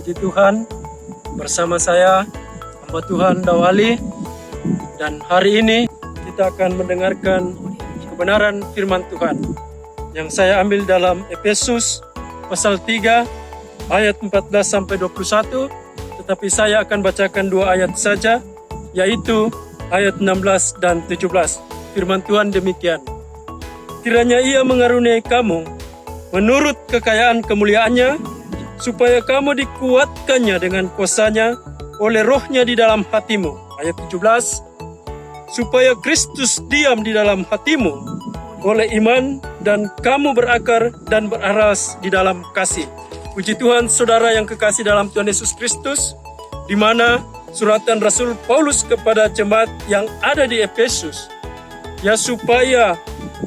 Puji Tuhan, bersama saya hamba Tuhan Dawali, dan hari ini kita akan mendengarkan kebenaran firman Tuhan yang saya ambil dalam Efesus pasal 3 ayat 14-21, tetapi saya akan bacakan 2 ayat saja, yaitu ayat 16 dan 17. Firman Tuhan demikian: kiranya Ia mengaruniai kamu menurut kekayaan kemuliaannya, supaya kamu dikuatkannya dengan kuasa-Nya oleh Roh-Nya di dalam hatimu. Ayat 17, supaya Kristus diam di dalam hatimu oleh iman, dan kamu berakar dan beraras di dalam kasih. Puji Tuhan, saudara yang kekasih dalam Tuhan Yesus Kristus, di mana suratan Rasul Paulus kepada jemaat yang ada di Efesus, ya, supaya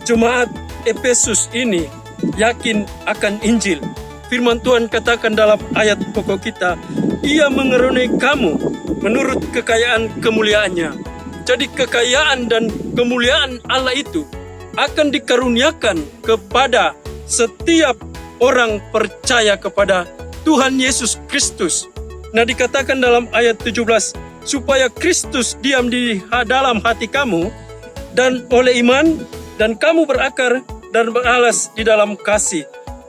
jemaat Efesus ini yakin akan Injil. Firman Tuhan katakan dalam ayat pokok kita, Ia mengaruniai kamu menurut kekayaan kemuliaannya. Jadi kekayaan dan kemuliaan Allah itu akan dikaruniakan kepada setiap orang percaya kepada Tuhan Yesus Kristus. Nah, dikatakan dalam ayat 17, supaya Kristus diam di dalam hati kamu, dan oleh iman, dan kamu berakar dan beralas di dalam kasih.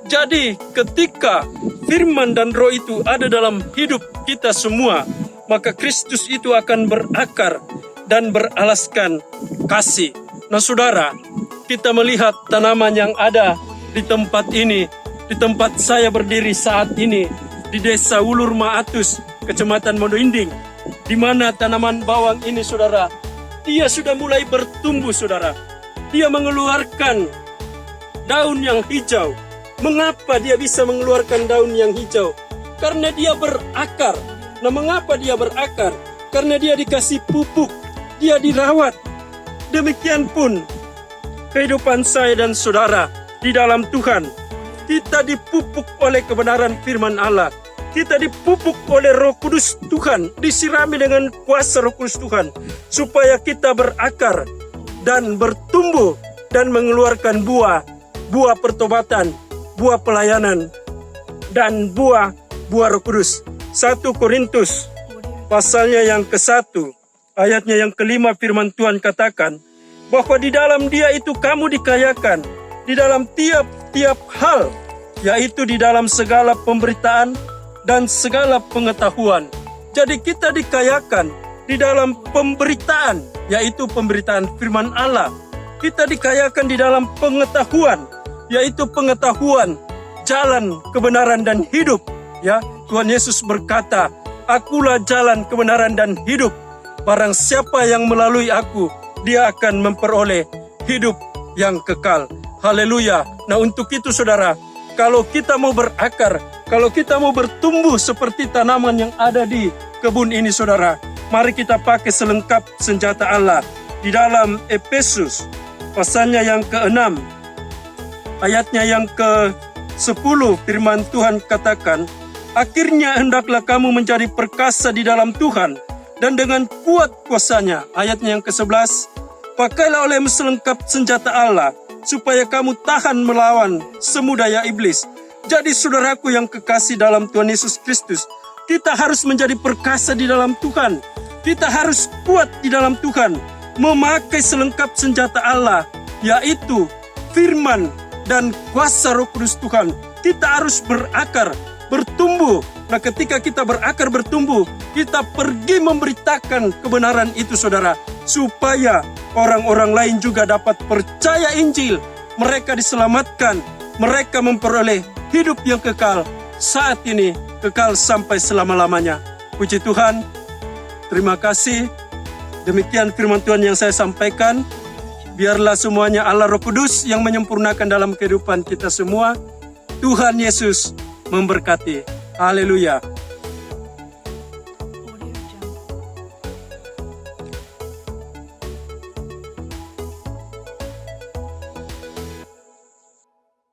Jadi ketika firman dan roh itu ada dalam hidup kita semua, maka Kristus itu akan berakar dan beralaskan kasih. Nah saudara, kita melihat tanaman yang ada di tempat ini, di tempat saya berdiri saat ini, di Desa Wulur Maatus, Kecamatan Modoinding, di mana tanaman bawang ini saudara, dia sudah mulai bertumbuh saudara. Dia mengeluarkan daun yang hijau. Mengapa dia bisa mengeluarkan daun yang hijau? Karena dia berakar. Nah, mengapa dia berakar? Karena dia dikasih pupuk, dia dirawat. Demikian pun kehidupan saya dan saudara di dalam Tuhan. Kita dipupuk oleh kebenaran firman Allah. Kita dipupuk oleh Roh Kudus Tuhan, disirami dengan kuasa Roh Kudus Tuhan, supaya kita berakar dan bertumbuh dan mengeluarkan buah pertobatan, buah pelayanan, dan buah Roh Kudus. 1 Korintus pasalnya yang ke-1 ayatnya yang ke-5, firman Tuhan katakan bahwa di dalam Dia itu kamu dikayakan di dalam tiap-tiap hal, yaitu di dalam segala pemberitaan dan segala pengetahuan. Jadi kita dikayakan di dalam pemberitaan, yaitu pemberitaan firman Allah. Kita dikayakan di dalam pengetahuan, yaitu pengetahuan jalan kebenaran dan hidup. Ya, Tuhan Yesus berkata, Akulah jalan kebenaran dan hidup. Barang siapa yang melalui Aku, dia akan memperoleh hidup yang kekal. Haleluya. Nah, untuk itu saudara, kalau kita mau berakar, kalau kita mau bertumbuh seperti tanaman yang ada di kebun ini saudara, mari kita pakai selengkap senjata Allah. Di dalam Efesus pasalnya yang ke-6 ayatnya yang ke-10, firman Tuhan katakan, akhirnya hendaklah kamu menjadi perkasa di dalam Tuhan dan dengan kuat kuasa-Nya. Ayatnya yang ke-11, pakailah olehmu selengkap senjata Allah, supaya kamu tahan melawan semu daya iblis. Jadi saudaraku yang kekasih dalam Tuhan Yesus Kristus, kita harus menjadi perkasa di dalam Tuhan. Kita harus kuat di dalam Tuhan, memakai selengkap senjata Allah, yaitu firman dan kuasa Roh Kudus Tuhan. Kita harus berakar, bertumbuh. Nah, ketika kita berakar, bertumbuh, kita pergi memberitakan kebenaran itu saudara, supaya orang-orang lain juga dapat percaya Injil. Mereka diselamatkan, mereka memperoleh hidup yang kekal saat ini, kekal sampai selama-lamanya. Puji Tuhan, terima kasih. Demikian firman Tuhan yang saya sampaikan. Biarlah semuanya Allah Roh Kudus yang menyempurnakan dalam kehidupan kita semua. Tuhan Yesus memberkati. Haleluya.